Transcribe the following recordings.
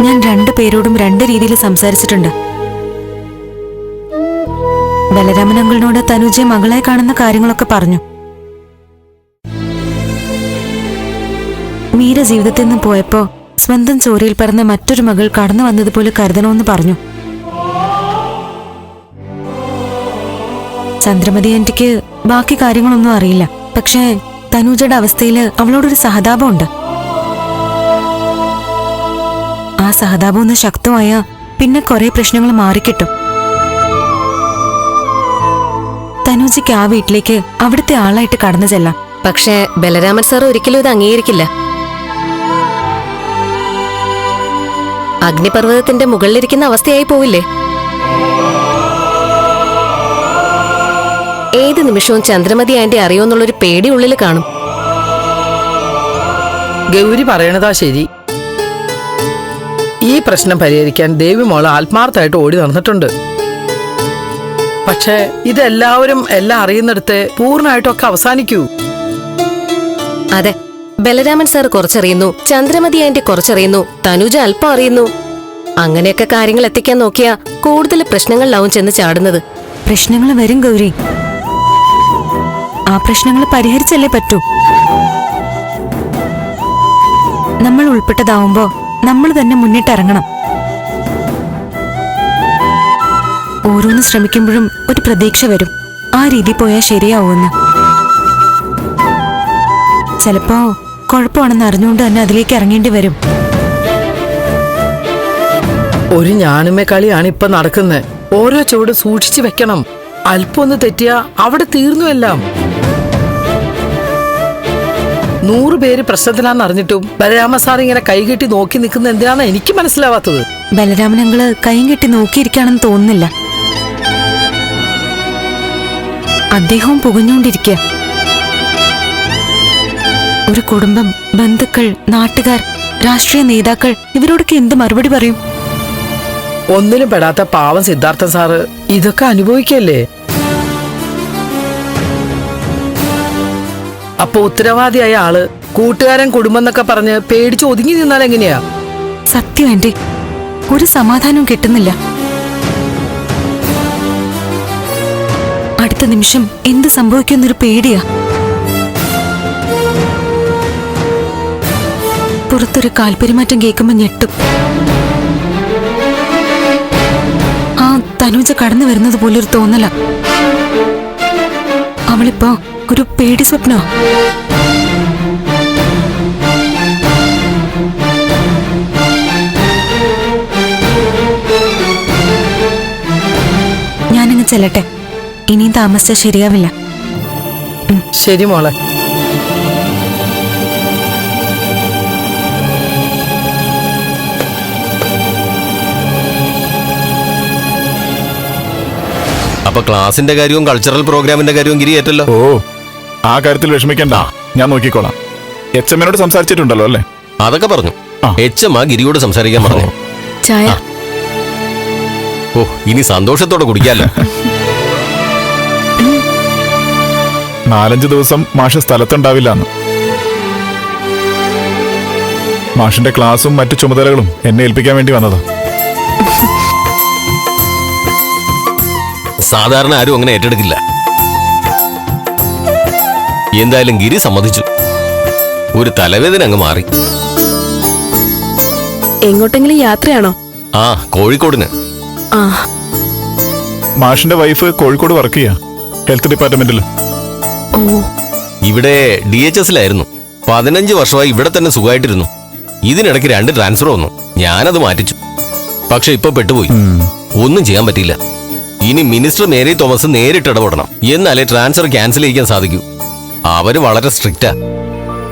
ഞാൻ രണ്ടു പേരോടും രണ്ട് രീതിയിൽ സംസാരിച്ചിട്ടുണ്ട്. ബലരാമൻ അങ്കിളിനോട് തനുജയെ മകളായി കാണുന്ന കാര്യങ്ങളൊക്കെ പറഞ്ഞു. മീര ജീവിതത്തിൽ നിന്ന് പോയപ്പോ സ്വന്തം ചോരയിൽ പിറന്ന മറ്റൊരു മകൾ കടന്നു വന്നതുപോലെ കരുതണമെന്ന് പറഞ്ഞു. ചന്ദ്രമതി ആന്റിക്ക് ബാക്കി കാര്യങ്ങളൊന്നും അറിയില്ല. പക്ഷേ തനുജയുടെ അവസ്ഥയിൽ അവളോടൊരു സഹതാപമുണ്ട്. ആ സഹതാപം ഒന്ന് ശക്തമായ പിന്നെ കുറെ പ്രശ്നങ്ങൾ മാറിക്കിട്ടും. തനുജയ്ക്ക് ആ വീട്ടിലേക്ക് അവിടുത്തെ ആളായിട്ട് കടന്നു ചെല്ലാം. പക്ഷേ ബലരാമൻ സാർ ഒരിക്കലും ഇത് അംഗീകരിക്കില്ല. അഗ്നിപർവ്വതത്തിന്റെ മുകളിലിരിക്കുന്ന അവസ്ഥയായി പോവില്ലേ? ഏത് നിമിഷവും ചന്ദ്രമതി ആന്റി അറിയോന്നുള്ളൊരു പേടി ഉള്ളിൽ കാണും. ഗൗരി പറയണതാ ശരി. ഈ പ്രശ്നം പരിഹരിക്കാൻ ദേവിമോള് ആത്മാർത്ഥമായിട്ട് ഓടി നടന്നിട്ടുണ്ട്. പക്ഷേ ഇതെല്ലാവരും എല്ലാം അറിയുന്നിടത്ത് പൂർണ്ണമായിട്ടൊക്കെ അവസാനിക്കൂ. അതെ, ബലരാമൻ സാർ കുറച്ചറിയുന്നു, ചന്ദ്രമതി ആന്റി കുറച്ചറിയുന്നു, തനുജ അല്പം അറിയുന്നു. അങ്ങനെയൊക്കെ കാര്യങ്ങൾ എത്തിക്കാൻ നോക്കിയാ കൂടുതൽ പ്രശ്നങ്ങളിലാവും ചെന്ന് ചാടുന്നത്. പ്രശ്നങ്ങൾ വരും ഗൗരി. ആ പ്രശ്നങ്ങൾ പരിഹരിച്ചല്ലേ പറ്റൂ. നമ്മൾ ഉൾപ്പെട്ടതാവുമ്പോ നമ്മൾ തന്നെ മുന്നിട്ടിറങ്ങണം. ഓരോന്ന് ശ്രമിക്കുമ്പോഴും ഒരു പ്രതീക്ഷ വരും, ആ രീതി പോയാൽ ശരിയാവുമെന്ന്. ചിലപ്പോ കുഴപ്പമാണെന്ന് അറിഞ്ഞുകൊണ്ട് തന്നെ അതിലേക്ക് ഇറങ്ങേണ്ടി വരും. ഒരു ഞാനുമേ കളിയാണ് ഇപ്പൊ നടക്കുന്നത്. ഓരോ ചുവട് സൂക്ഷിച്ചു വെക്കണം. അല്പം ഒന്ന് തെറ്റിയാ അവിടെ തീർന്നു എല്ലാം. 100 പേര് പ്രശ്നത്തിലാന്ന് അറിഞ്ഞിട്ടും ബലരാമ സാർ ഇങ്ങനെ കൈകെട്ടി നോക്കി നിൽക്കുന്ന എന്തിനാന്ന് എനിക്ക് മനസ്സിലാവാത്തത്. ബലരാമൻ അങ്കിള് കൈയും കെട്ടി നോക്കിയിരിക്കുകയാണെന്ന് തോന്നുന്നില്ല. അദ്ദേഹവും പുകഞ്ഞുകൊണ്ടിരിക്കുക. ഒരു കുടുംബം, ബന്ധുക്കൾ, നാട്ടുകാർ, രാഷ്ട്രീയ നേതാക്കൾ ഇവരോടൊക്കെ എന്ത് മറുപടി പറയും? ഒന്നിലും പെടാത്ത പാവം സിദ്ധാർത്ഥൻ സാറ് ഇതൊക്കെ അനുഭവിക്കല്ലേ. അപ്പൊ ഉത്തരവാദിയായ ആള് കൂട്ടുകാരൻ കുടുംബം എന്നൊക്കെ പറഞ്ഞ് പേടിച്ച് ഒതുങ്ങി നിന്നാൽ എങ്ങനെയാ? സത്യം എന്റെ ഒരു സമാധാനവും കിട്ടുന്നില്ല. അടുത്ത നിമിഷം എന്ത് സംഭവിക്കുന്നൊരു പേടിയാ. പുറത്തൊരു കാൽപെരുമാറ്റം കേൾക്കുമ്പോ ഞെട്ടും. ആ തനുജ കടന്നു വരുന്നത് പോലൊരു തോന്നല. അവളിപ്പോ ഒരു പേടി സ്വപ്നോ? ഞാനങ്ങ് ചെല്ലട്ടെ, ഇനിയും താമസിച്ചാൽ ശരിയാവില്ല. ശരി മോളെ. അപ്പൊ ക്ലാസിന്റെ കാര്യവും കൾച്ചറൽ പ്രോഗ്രാമിന്റെ കാര്യവും ഗിരിയേറ്റല്ലോ. ഓ, ആ കാര്യത്തിൽ വിഷമിക്കണ്ട, ഞാൻ നോക്കിക്കോളാം. എച്ച്എമ്മിനോട് സംസാരിച്ചിട്ടുണ്ടല്ലോ അല്ലേ? അതൊക്കെ പറഞ്ഞു. എച്ച്എം ഗിരിയോട് സംസാരിക്കാൻ പറഞ്ഞു. ചായ? ഓ, ഇനി സന്തോഷത്തോടെ കുടിക്കാല്ലോ. 4-5 ദിവസം മാഷ് സ്ഥലത്തുണ്ടാവില്ലാന്ന്. മാഷിന്റെ ക്ലാസും മറ്റു ചുമതലകളും എന്നെ ഏൽപ്പിക്കാൻ വേണ്ടി വന്നതാ. സാധാരണ ആരും അങ്ങനെ ഏറ്റെടുക്കില്ല. എന്തായാലും ഗിരി സമ്മതിച്ചു. ഒരു തലവേദന അങ്ങ് മാറി. എങ്ങോട്ടെങ്കിലും യാത്രയാണോ? ആ, കോഴിക്കോടിന്. മാഷിന്റെ വൈഫ് കോഴിക്കോട് വർക്ക് ചെയ്യാ, ഹെൽത്ത് ഡിപ്പാർട്ട്മെന്റിൽ. ഇവിടെ DHSലായിരുന്നു. 15 വർഷമായി ഇവിടെ തന്നെ സുഖമായിട്ടിരുന്നു. ഇതിനിടയ്ക്ക് 2 ട്രാൻസ്ഫർ വന്നു. ഞാനത് മാറ്റിച്ചു. പക്ഷെ ഇപ്പൊ പെട്ടുപോയി. ഒന്നും ചെയ്യാൻ പറ്റില്ല. ഇനി മിനിസ്റ്റർ മേരി തോമസ് നേരിട്ട് ഇടപെടണം, എന്നാലേ ട്രാൻസ്ഫർ ക്യാൻസൽ ചെയ്യാൻ സാധിക്കൂ. അവര് വളരെ സ്ട്രിക്റ്റാ.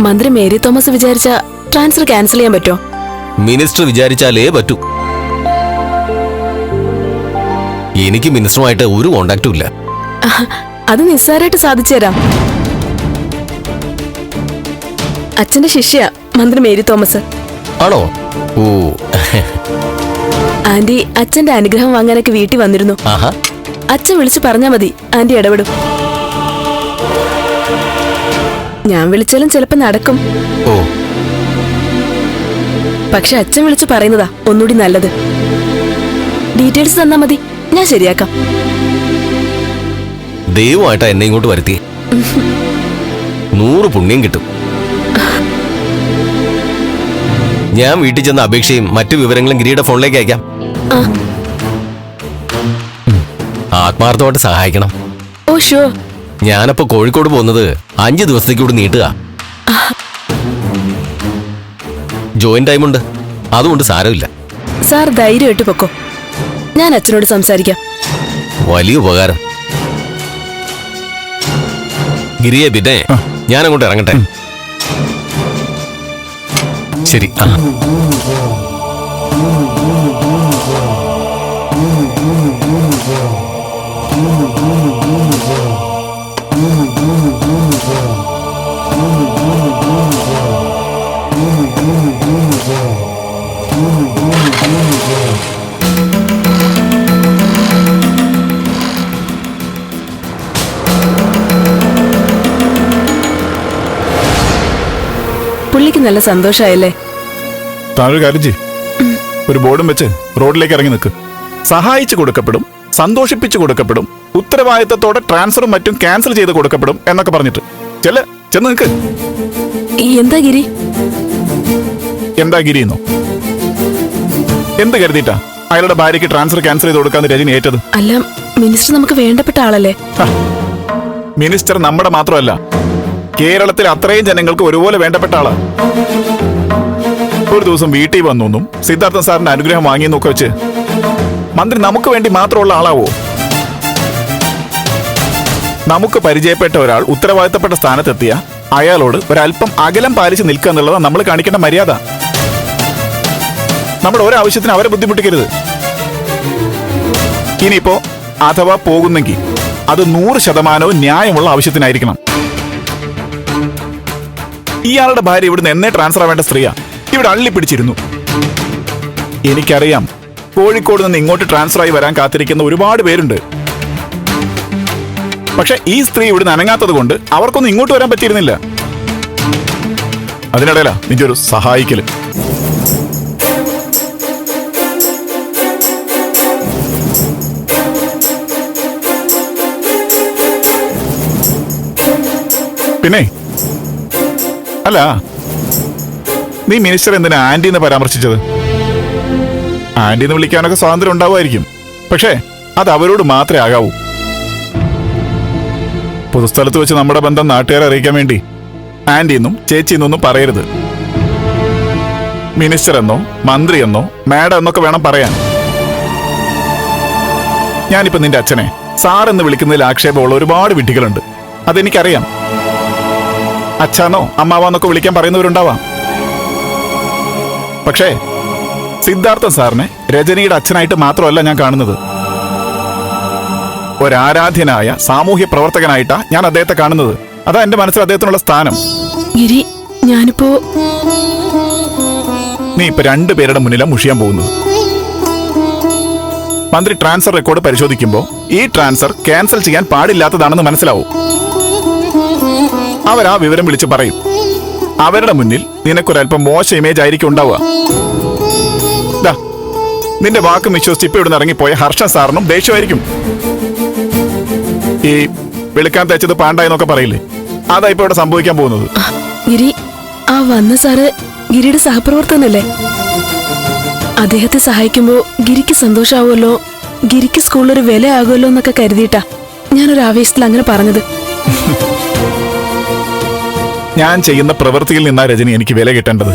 മന്ത്രി മേരി തോമസ് വിചാരിച്ച ട്രാൻസ്ഫർ ക്യാൻസൽ ചെയ്യാൻ പറ്റോ? മിനിസ്റ്റർ വിചാരിച്ചാലേ പറ്റൂ. എനിക്ക് മിനിസ്റ്ററുമായിട്ട് ഒരു കോണ്ടാക്റ്റും ഇല്ല. അത് നിസ്സാരമായിട്ട് സാധിച്ചു തരാം. അച്ഛന്റെ ശിഷ്യ മന്ത്രി മേരി തോമസ്. ആണോ? ഓ, ആന്റി അച്ഛന്റെ അനുഗ്രഹം വാങ്ങാനൊക്കെ വീട്ടിൽ വന്നിരുന്നു. അച്ഛൻ വിളിച്ചു പറഞ്ഞാ മതി, ആന്റി ഇടപെടും. ഞാൻ വിളിച്ചാലും ചിലപ്പോ നടക്കും. ഓ, പക്ഷെ അച്ഛൻ വിളിച്ചു പറയുന്നതാ ഒന്നുകൂടി നല്ലത്. ഡീറ്റെയിൽസ് തന്നാ മതി, ഞാൻ ശരിയാക്കാം. ദൈവമായിട്ടാ എന്നെ ഇങ്ങോട്ട് വരുത്തി. 100 പുണ്യം കിട്ടും. ഞാൻ വീട്ടിൽ ചെന്ന അപേക്ഷയും മറ്റു വിവരങ്ങളും ഗിരിയുടെ ഫോണിലേക്ക് അയക്കാം. ആത്മാർത്ഥമായിട്ട് സഹായിക്കണം. Oh sure. ഞാനപ്പോ കോഴിക്കോട് പോകുന്നത് 5 ദിവസത്തേക്ക് കൂടി നീട്ടുക. ജോയിൻ ടൈമുണ്ട്, അതുകൊണ്ട് സാരമില്ല. സാർ ധൈര്യമായിട്ട് പൊക്കോ, ഞാൻ അച്ഛനോട് സംസാരിക്കാം. വലിയ ഉപകാരം. ഗിരിയെ, പിന്നെ ഞാൻ അങ്ങോട്ട് ഇറങ്ങട്ടെ. ശരി. പുള്ളിക്ക് നല്ല സന്തോഷായല്ലേ? താഴെ കാര്യം ചെയ്യ്. ഒരു ബോർഡും വെച്ച് റോഡിലേക്ക് ഇറങ്ങി നിൽക്ക്. സഹായിച്ചു കൊടുക്കപ്പെടും, സന്തോഷിപ്പിച്ചു കൊടുക്കപ്പെടും, ഉത്തരവാദിത്തത്തോടെ ട്രാൻസ്ഫറും മറ്റും ക്യാൻസൽ ചെയ്ത് കൊടുക്കപ്പെടും എന്നൊക്കെ പറഞ്ഞിട്ട് ചെന്ന് നിൽക്ക്. എന്താ ഗിരി? എന്താ ഗിരിയെന്നോ? എന്ത് കരുതിയിട്ടാ അയാളുടെ ഭാര്യയ്ക്ക് ട്രാൻസ്ഫർ ക്യാൻസൽ ചെയ്ത് കൊടുക്കാന്ന് രജനി ഏറ്റത്? അല്ല, മിനിസ്റ്റർ നമുക്ക് വേണ്ടപ്പെട്ട ആളല്ലേ? മിനിസ്റ്റർ നമ്മുടെ മാത്രമല്ല, കേരളത്തിൽ അത്രയും ജനങ്ങൾക്ക് ഒരുപോലെ വേണ്ടപ്പെട്ട ആളാ. ഒരു ദിവസം വീട്ടിൽ വന്നൊന്നും സിദ്ധാർത്ഥൻ സാറിന്റെ അനുഗ്രഹം വാങ്ങിയെന്നൊക്കെ വെച്ച് മന്ത്രി നമുക്ക് വേണ്ടി മാത്രമുള്ള ആളാവോ? നമുക്ക് പരിചയപ്പെട്ട ഒരാൾ ഉത്തരവാദിത്തപ്പെട്ട സ്ഥാനത്തെത്തിയ അയാളോട് ഒരല്പം അകലം പാലിച്ച് നിൽക്കുക എന്നുള്ളതാണ് നമ്മൾ കാണിക്കേണ്ട മര്യാദ. നമ്മുടെ ഒരാവശ്യത്തിന് അവരെ ബുദ്ധിമുട്ടിക്കരുത്. ഇനിയിപ്പോ അഥവാ പോകുന്നെങ്കിൽ അത് 100% ന്യായമുള്ള ആവശ്യത്തിനായിരിക്കണം. ഇയാളുടെ ഭാര്യ ഇവിടുന്ന് എന്നേ ട്രാൻസ്ഫർ ആവേണ്ട സ്ത്രീയാ, ഇവിടെ അള്ളിപ്പിടിച്ചിരുന്നു. എനിക്കറിയാം, കോഴിക്കോട് നിന്ന് ഇങ്ങോട്ട് ട്രാൻസ്ഫർ ആയി വരാൻ കാത്തിരിക്കുന്ന ഒരുപാട് പേരുണ്ട്. പക്ഷെ ഈ സ്ത്രീ ഇവിടുന്ന് അനങ്ങാത്തത് കൊണ്ട് അവർക്കൊന്നും ഇങ്ങോട്ട് വരാൻ പറ്റിയിരുന്നില്ല. അതിനിടയിലാ നിന്റെ ഒരു സഹായിക്കല്. പിന്നെ അല്ല, നീ മിനിസ്റ്റർ എന്തിനാ ആന്റി എന്ന് പരാമർശിച്ചത്? ആന്റി എന്ന് വിളിക്കാനൊക്കെ സ്വാതന്ത്ര്യം ഉണ്ടാവുമായിരിക്കും, പക്ഷേ അത് അവരോട് മാത്രമേ ആകാവൂ. പൊതുസ്ഥലത്ത് വെച്ച് നമ്മുടെ ബന്ധം നാട്ടുകാരെ അറിയിക്കാൻ വേണ്ടി ആന്റി എന്നും ചേച്ചി എന്നൊന്നും പറയരുത്. മിനിസ്റ്റർ എന്നോ മന്ത്രി എന്നോ മാഡം എന്നൊക്കെ വേണം പറയാൻ. ഞാനിപ്പോ നിന്റെ അച്ഛനെ സാർ എന്ന് വിളിക്കുന്നതിൽ ആക്ഷേപമുള്ള ഒരുപാട് വിഡ്ഢികളുണ്ട്, അതെനിക്കറിയാം. അച്ഛാന്നോ അമ്മാവാന്നൊക്കെ വിളിക്കാൻ പറയുന്നവരുണ്ടാവാം. പക്ഷേ സിദ്ധാർത്ഥൻ സാറിനെ രജനിയുടെ അച്ഛനായിട്ട് മാത്രമല്ല ഞാൻ കാണുന്നത്. ഒരാരാധ്യനായ സാമൂഹ്യ പ്രവർത്തകനായിട്ടാ ഞാൻ അദ്ദേഹത്തെ കാണുന്നത്. അതാ എന്റെ മനസ്സിൽ അദ്ദേഹത്തിനുള്ള സ്ഥാനം. ഗിരി, ഞാനിപ്പോ നീ ഇപ്പൊ 2 പേരുടെ മുന്നിലാണ് മുഷിയാൻ പോകുന്നത്. മന്ത്രി ട്രാൻസ്ഫർ റെക്കോർഡ് പരിശോധിക്കുമ്പോൾ ഈ ട്രാൻസ്ഫർ ക്യാൻസൽ ചെയ്യാൻ പാടില്ലാത്തതാണെന്ന് മനസ്സിലാവും. അവരാ വിവരം വിളിച്ച് പറയും. അവരുടെ മുന്നിൽ നിനക്കൊരല്പം മോശം ഇമേജ് ആയിരിക്കും ഉണ്ടാവുക. നിന്റെ വാക്ക് വിശ്വസിച്ച് ഇപ്പൊ ഇവിടുന്ന് ഇറങ്ങിപ്പോയ ഹർഷൻ സാറിനും ദേഷ്യമായിരിക്കും. ഈ വെളുക്കാൻ തേച്ചത് പാണ്ടായെന്നൊക്കെ പറയില്ലേ, അതാ ഇപ്പൊ ഇവിടെ സംഭവിക്കാൻ പോകുന്നത്. ഗിരി, ആ വന്ന സാറ് ഗിരിയുടെ സഹപ്രവർത്തകനല്ലേ? അദ്ദേഹത്തെ സഹായിക്കുമ്പോ ഗിരിക്ക് സന്തോഷാവുമല്ലോ, ഗിരിക്ക് സ്കൂളിലൊരു വില ആകുമല്ലോ എന്നൊക്കെ കരുതിയിട്ടാ ഞാനൊരു ആവേശത്തിൽ അങ്ങനെ പറഞ്ഞത്. ഞാൻ ചെയ്യുന്ന പ്രവൃത്തിയിൽ നിന്നാ രജനി എനിക്ക് വില കിട്ടേണ്ടത്.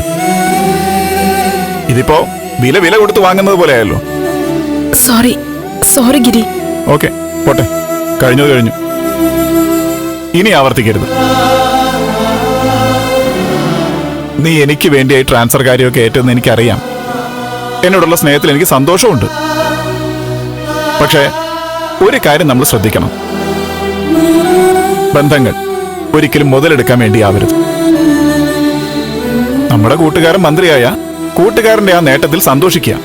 ഇതിപ്പോ വില കൊടുത്ത് വാങ്ങുന്നത് പോലെ ആയല്ലോ. സോറി ഗിരി. ഓക്കെ, പോട്ടെ, കഴിഞ്ഞത് കഴിഞ്ഞു. ഇനി ആവർത്തിക്കരുത്. നീ എനിക്ക് വേണ്ടിയായി ട്രാൻസ്ഫർ കാര്യമൊക്കെ ഏറ്റെന്ന് എനിക്കറിയാം. എന്നോടുള്ള സ്നേഹത്തിൽ എനിക്ക് സന്തോഷമുണ്ട്. പക്ഷേ ഒരു കാര്യം നമ്മൾ ശ്രദ്ധിക്കണം, ബന്ധങ്ങൾ ഒരിക്കലും മുതലെടുക്കാൻ വേണ്ടി ആവരുത്. നമ്മുടെ കൂട്ടുകാരൻ മന്ത്രിയായ കൂട്ടുകാരന്റെ ആ നേട്ടത്തിൽ സന്തോഷിക്കുക,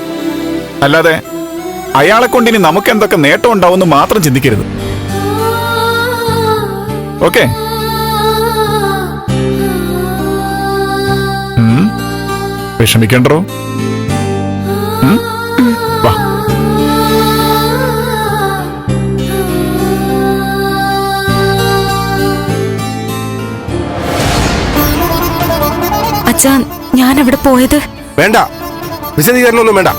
അല്ലാതെ അയാളെ കൊണ്ട് ഇനി നമുക്ക് എന്തൊക്കെ നേട്ടം ഉണ്ടാവുമെന്ന് മാത്രം ചിന്തിക്കരുത്. ഓക്കെ? വിഷമിക്കണ്ടോ? താൻ അവിടെ പോയത്? വേണ്ട, വിശദീകരണമൊന്നും വേണ്ട.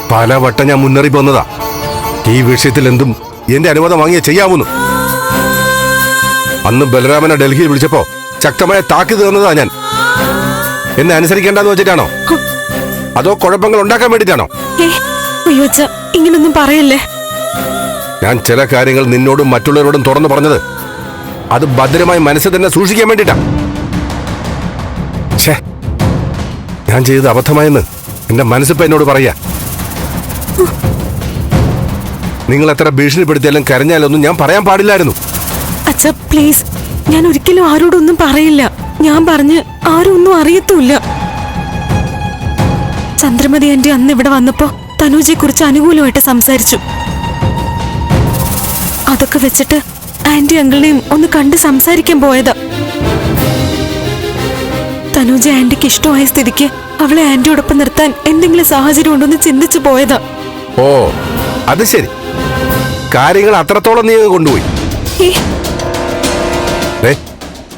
പലവട്ടം ഞാൻ മുന്നറിയിപ്പ് വന്നതാ. ഈ വിഷയത്തിൽ എന്തും എന്റെ അനുവാദം വാങ്ങിയേ ചെയ്യാവുന്നു. അന്ന് ബലരാമനെ ഡൽഹിയിൽ വിളിച്ചപ്പോ ശക്തമായ താക്കീത് തന്നതാ ഞാൻ. എന്നെ അനുസരിക്കേണ്ടെന്ന് വെച്ചിട്ടാണോ, അതോ കുഴപ്പങ്ങൾ ഉണ്ടാക്കാൻ വേണ്ടിട്ടാണോ? അയ്യോ അച്ഛാ, ഇങ്ങനൊന്നും പറയല്ലേ. ഞാൻ ചില കാര്യങ്ങൾ നിന്നോടും മറ്റുള്ളവരോടും തുറന്നു പറഞ്ഞത് അത് ഭദ്രമായി മനസ്സിൽ തന്നെ സൂക്ഷിക്കാൻ വേണ്ടിട്ടാ. ഛേ, ഞാൻ ചെയ്തത് അബദ്ധമായെന്ന് എന്റെ മനസ്സിപ്പോ എന്നോട് പറയാ. നിങ്ങൾ എത്ര ഭീഷണിപ്പെടുത്തിയാലും കരഞ്ഞാലൊന്നും ഞാൻ പറയാൻ പാടില്ലായിരുന്നു. അച്ഛാ പ്ലീസ്, ഞാൻ ഒരിക്കലും ആരോടൊന്നും പറയില്ല. ഞാൻ പറഞ്ഞ് ആരും ഒന്നും അറിയത്തുമില്ല. ചന്ദ്രമതി ആന്റി അന്ന് ഇവിടെ വന്നപ്പോ തനൂജയെ കുറിച്ച് അനുകൂലമായിട്ട് സംസാരിച്ചു. അതൊക്കെ വെച്ചിട്ട് ആന്റി അങ്കിളിനെയും ഒന്ന് കണ്ട് സംസാരിക്കാൻ പോയതാ. തനൂജ ആന്റിക്ക് ഇഷ്ടമായ സ്ഥിതിക്ക് അവളെ ആന്റിയോടൊപ്പം നിർത്താൻ എന്തെങ്കിലും സാഹചര്യം ഉണ്ടോന്ന് ചിന്തിച്ചു പോയതാ. ഓ, അത് ശരി. കാര്യങ്ങൾ അത്രത്തോളം നീ കൊണ്ടുപോയി.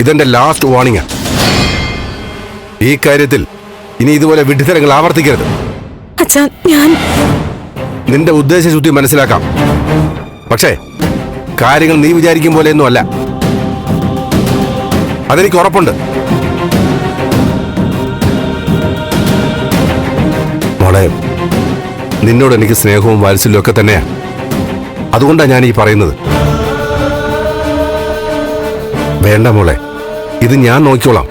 ഇതെന്റെ ലാസ്റ്റ് വാർണിംഗാ. ഈ കാര്യത്തിൽ ഇനി ഇതുപോലെ വിഡ്ഢിത്തരങ്ങൾ ആവർത്തിക്കരുത്. അച്ഛാ, ഞാൻ നിന്റെ ഉദ്ദേശശുദ്ധി മനസ്സിലാക്കാം. പക്ഷേ കാര്യങ്ങൾ നീ വിചാരിക്കും പോലെയൊന്നും അല്ല, അതെനിക്ക് ഉറപ്പുണ്ട്. മോളെ, നിന്നോട് എനിക്ക് സ്നേഹവും വാത്സല്യവും ഒക്കെ തന്നെയാ. അതുകൊണ്ടാണ് ഞാൻ ഈ പറയുന്നത്. വേണ്ട മോളെ, ഇത് ഞാൻ നോക്കിക്കോളാം.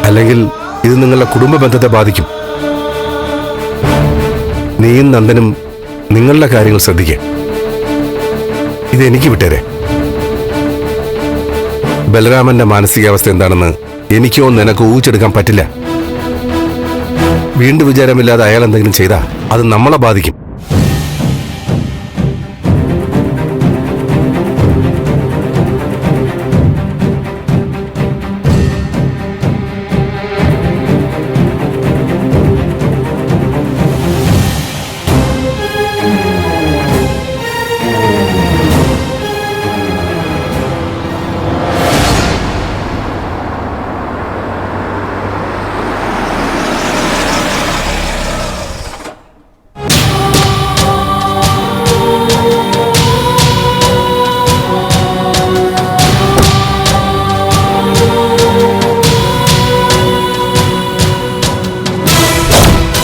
അല്ലെങ്കിൽ ഇത് നിങ്ങളുടെ കുടുംബ ബന്ധത്തെ ബാധിക്കും. നീയും നന്ദനും നിങ്ങളുടെ കാര്യങ്ങൾ ശ്രദ്ധിക്കുക. ഇതെനിക്ക് വിട്ടേരെ. ബലരാമന്റെ മാനസികാവസ്ഥ എന്താണെന്ന് എനിക്കോ നിനക്കോ ഊഹിച്ചെടുക്കാൻ പറ്റില്ല. വീണ്ടും വിചാരമില്ലാതെ അയാൾ എന്തെങ്കിലും ചെയ്താൽ അത് നമ്മളെ ബാധിക്കും.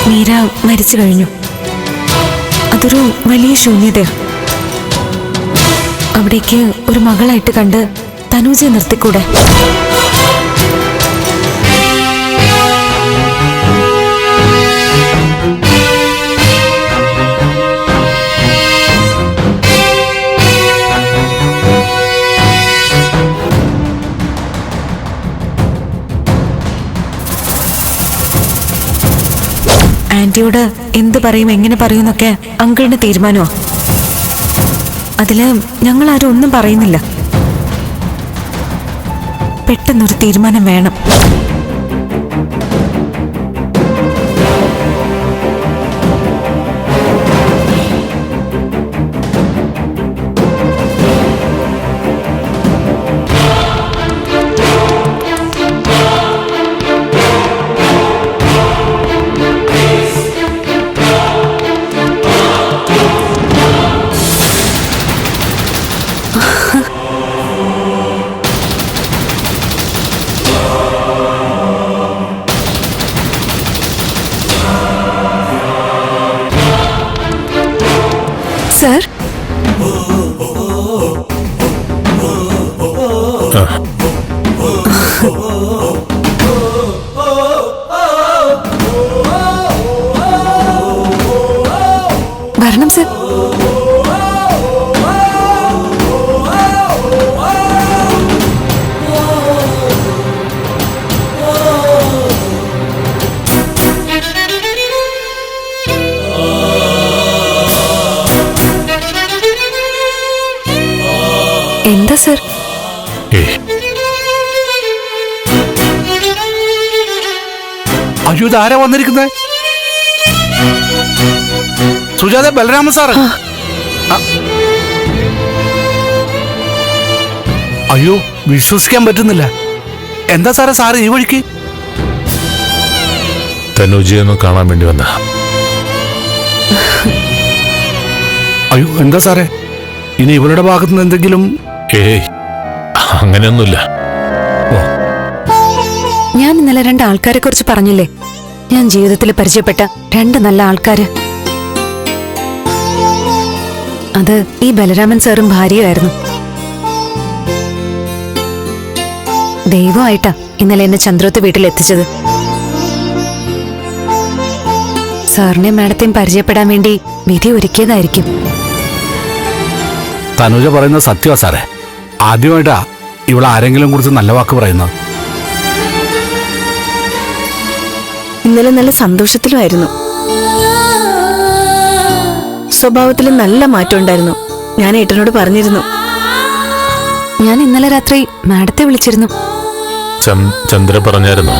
മീര മരിച്ചു കഴിഞ്ഞു. അതൊരു വലിയ ശൂന്യതയാ. അവിടേക്ക് ഒരു മകളായിട്ട് കണ്ട് തനൂജയെ നിർത്തിക്കൂടെ? ആന്റിയോട് എന്ത് പറയും, എങ്ങനെ പറയുമെന്നൊക്കെ അങ്കിളിന് തീരുമാനമോ? അതില് ഞങ്ങളാരും ഒന്നും പറയുന്നില്ല. പെട്ടെന്നൊരു തീരുമാനം വേണം. സർ, വരണം സർ. എന്താ സർ? അയ്യോ, ഇതാരാ വന്നിരിക്കുന്നത്? സുജാത, ബലരാമൻ സാറ്. അയ്യോ, വിശ്വസിക്കാൻ പറ്റുന്നില്ല. എന്താ സാറേ സാറ് ഈ വഴിക്ക്? തനുജയൊന്ന് കാണാൻ വേണ്ടി വന്ന. അയ്യോ എന്താ സാറേ, ഇനി ഇവളുടെ ഭാഗത്തുനിന്ന് എന്തെങ്കിലും? ഏയ് അങ്ങനെയൊന്നുമില്ല. ഞാൻ ഇന്നലെ 2 ആൾക്കാരെ കുറിച്ച് പറഞ്ഞില്ലേ, ഞാൻ ജീവിതത്തിൽ പരിചയപ്പെട്ട 2 നല്ല ആൾക്കാര്. അത് ഈ ബലരാമൻ സാറും ഭാര്യയുമായിരുന്നു. ദൈവമായിട്ടാ ഇന്നലെ എന്നെ ചന്ദ്രോത്ത് വീട്ടിലെത്തിച്ചത്. സാറിനെയും മാഡത്തെയും പരിചയപ്പെടാൻ വേണ്ടി വിധി ഒരുക്കിയതായിരിക്കും. തനുജ പറയുന്നത് സത്യമാ സാറേ. ആദ്യമായിട്ടാ ഇവിടെ ആരെങ്കിലും കുറിച്ച് നല്ല വാക്ക് പറയുന്നത്. ഇന്നലെ നല്ല സന്തോഷത്തിലുമായിരുന്നു. സ്വഭാവത്തിൽ നല്ല മാറ്റം ഉണ്ടായിരുന്നു. ഞാൻ ഏട്ടനോട് പറഞ്ഞിരുന്നു. ഞാൻ ഇന്നലെ രാത്രി മാഡത്തെ വിളിച്ചിരുന്നു. ചന്ദ്ര പറഞ്ഞായിരുന്നു.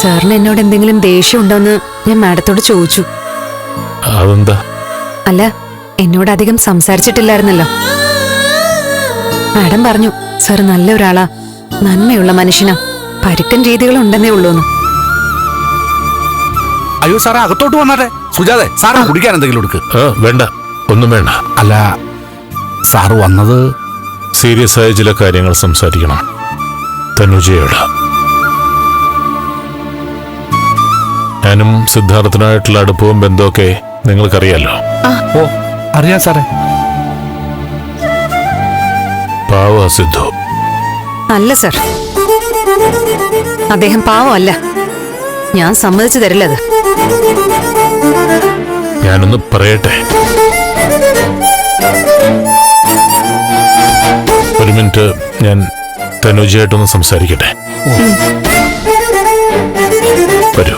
സാറിന് എന്നോട് എന്തെങ്കിലും ദേഷ്യം ഉണ്ടോന്ന് ഞാൻ മാഡത്തോട് ചോദിച്ചു. അതെന്താ? അല്ല, എന്നോട് അധികം സംസാരിച്ചിട്ടില്ലായിരുന്നല്ലോ. മാഡം പറഞ്ഞു സാർ നല്ല ഒരാളാ, നന്മയുള്ള മനുഷ്യനാ, പരുക്കൻ രീതികളുണ്ടെന്നേ ഉള്ളൂന്ന്. അയ്യോ സാറേ അകത്തോട്ട് വന്നാട്ടെ. സുജാതെ സാറ് കുടിക്കാൻ എന്തെങ്കിലും എടുക്ക്. വേണ്ട, ഒന്നും വേണ്ട. അല്ല സാറ് വന്നത് സീരിയസ് ആയ ചില കാര്യങ്ങൾ സംസാരിക്കണം തനുജയോട്. ഞാനും സിദ്ധാർത്ഥനായിട്ടുള്ള അടുപ്പവും ബന്ധമൊക്കെ നിങ്ങൾക്കറിയാലോ. ഓ അറിയാം സാറേ. പാവ സിദ്ധു. അല്ല സർ, അദ്ദേഹം പാവമല്ല. ഞാൻ സമ്മതിച്ചു തരില്ലത്. ഞാനൊന്ന് പറയട്ടെ. ഒരു മിനിറ്റ്, ഞാൻ തനുജയായിട്ടൊന്ന് സംസാരിക്കട്ടെ. വരൂ.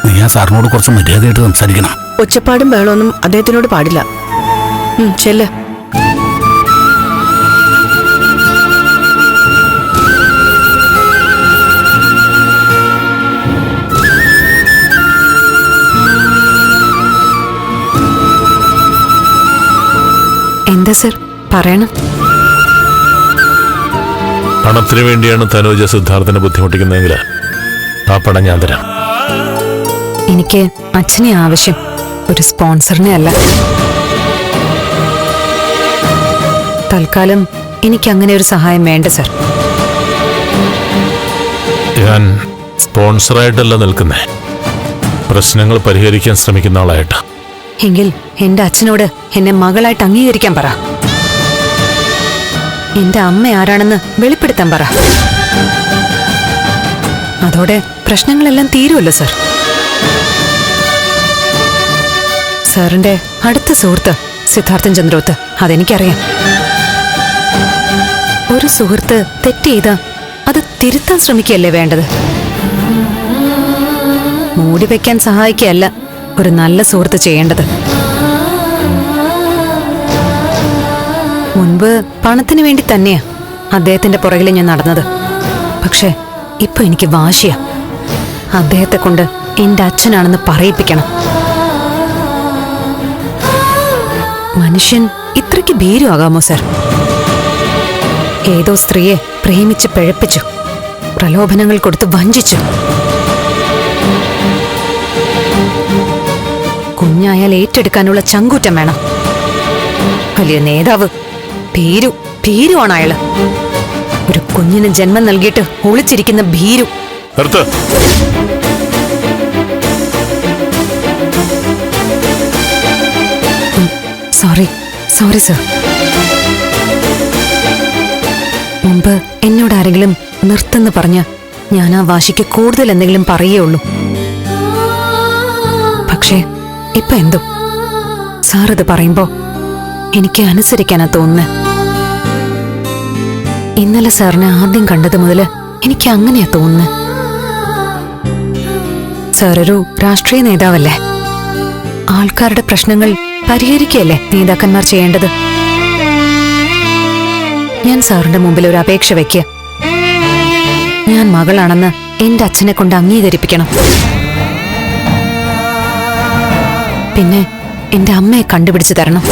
നീ ആ സാറിനോട് കുറച്ച് മര്യാദയായിട്ട് സംസാരിക്കണം. ഒച്ചപ്പാടും ബഹളമൊന്നും അദ്ദേഹത്തിനോട് പാടില്ല. ചെല്ല്. എന്താ സർ പറയണം? പണത്തിന് വേണ്ടിയാണ് തനുജ സിദ്ധാർത്ഥനെ ബുദ്ധിമുട്ടിക്കുന്നതെങ്കിൽ ആ പണം ഞാൻ തരാം. എനിക്ക് അച്ഛനെ ആവശ്യം, ഒരു സ്പോൺസറിനെ അല്ല. തൽക്കാലം എനിക്ക് അങ്ങനെ ഒരു സഹായം വേണ്ട സർ. ഞാൻ സ്പോൺസറായിട്ടല്ല നിൽക്കുന്നേ, പ്രശ്നങ്ങൾ പരിഹരിക്കാൻ ശ്രമിക്കുന്ന ആളായിട്ടാ. എങ്കിൽ എന്റെ അച്ഛനോട് എന്നെ മകളായിട്ട് അംഗീകരിക്കാൻ പറ. എന്റെ അമ്മ ആരാണെന്ന് വെളിപ്പെടുത്താൻ പറ. അതോടെ പ്രശ്നങ്ങളെല്ലാം തീരുമല്ലോ സർ. സാറിന്റെ അടുത്ത സുഹൃത്ത് സിദ്ധാർത്ഥൻ ചന്ദ്രോത്ത്, അതെനിക്കറിയാം. ഒരു സുഹൃത്ത് തെറ്റ് ചെയ്താ അത് തിരുത്താൻ ശ്രമിക്കുകയല്ലേ വേണ്ടത്. മൂടി വെക്കാൻ സഹായിക്കുകയല്ല ഒരു നല്ല സുഹൃത്ത് ചെയ്യേണ്ടത്. മുൻപ് പണത്തിന് വേണ്ടി തന്നെയാ അദ്ദേഹത്തിന്റെ പുറകിൽ ഞാൻ നടന്നത്. പക്ഷെ ഇപ്പൊ എനിക്ക് വാശിയാ. അദ്ദേഹത്തെ കൊണ്ട് എന്റെ അച്ഛനാണെന്ന് പറയിപ്പിക്കണം. മനുഷ്യൻ ഇത്രയ്ക്ക് ഭീരുവാകാമോ സർ? ഏതോ സ്ത്രീയെ പ്രേമിച്ച് പിഴപ്പിച്ചു, പ്രലോഭനങ്ങൾ കൊടുത്ത് വഞ്ചിച്ചു. കുഞ്ഞായാൽ ഏറ്റെടുക്കാനുള്ള ചങ്കൂറ്റം വേണം. വലിയ നേതാവ്, ഭീരുവാണ് അയാള്. ഒരു കുഞ്ഞിന് ജന്മം നൽകിയിട്ട് ഒളിച്ചിരിക്കുന്ന ഭീരു. Sorry sir. മുമ്പ് എന്നോട് ആരെങ്കിലും നിർത്തുന്നു പറഞ്ഞ ഞാൻ ആ വാശിക്ക് കൂടുതൽ എന്തെങ്കിലും പറയുകയുള്ളൂ. പക്ഷേ ഇപ്പൊ എന്തോ സാർ ഇത് പറയുമ്പോ എനിക്ക് അനുസരിക്കാനാ തോന്നുന്നത്. ഇന്നലെ സാറിനെ ആദ്യം കണ്ടത് മുതല് എനിക്ക് അങ്ങനെയാ തോന്നുന്നത്. സാറൊരു രാഷ്ട്രീയ നേതാവല്ലേ? ആൾക്കാരുടെ പ്രശ്നങ്ങൾ പരിഹരിക്കുകയല്ലേ നേതാക്കന്മാർ ചെയ്യേണ്ടത്? ഞാൻ സാറിന്റെ മുമ്പിൽ ഒരു അപേക്ഷ വയ്ക്കുക. ഞാൻ മകളാണെന്ന് എന്റെ അച്ഛനെ കൊണ്ട് അംഗീകരിപ്പിക്കണം. പിന്നെ എന്റെ അമ്മയെ കണ്ടുപിടിച്ചു തരണം.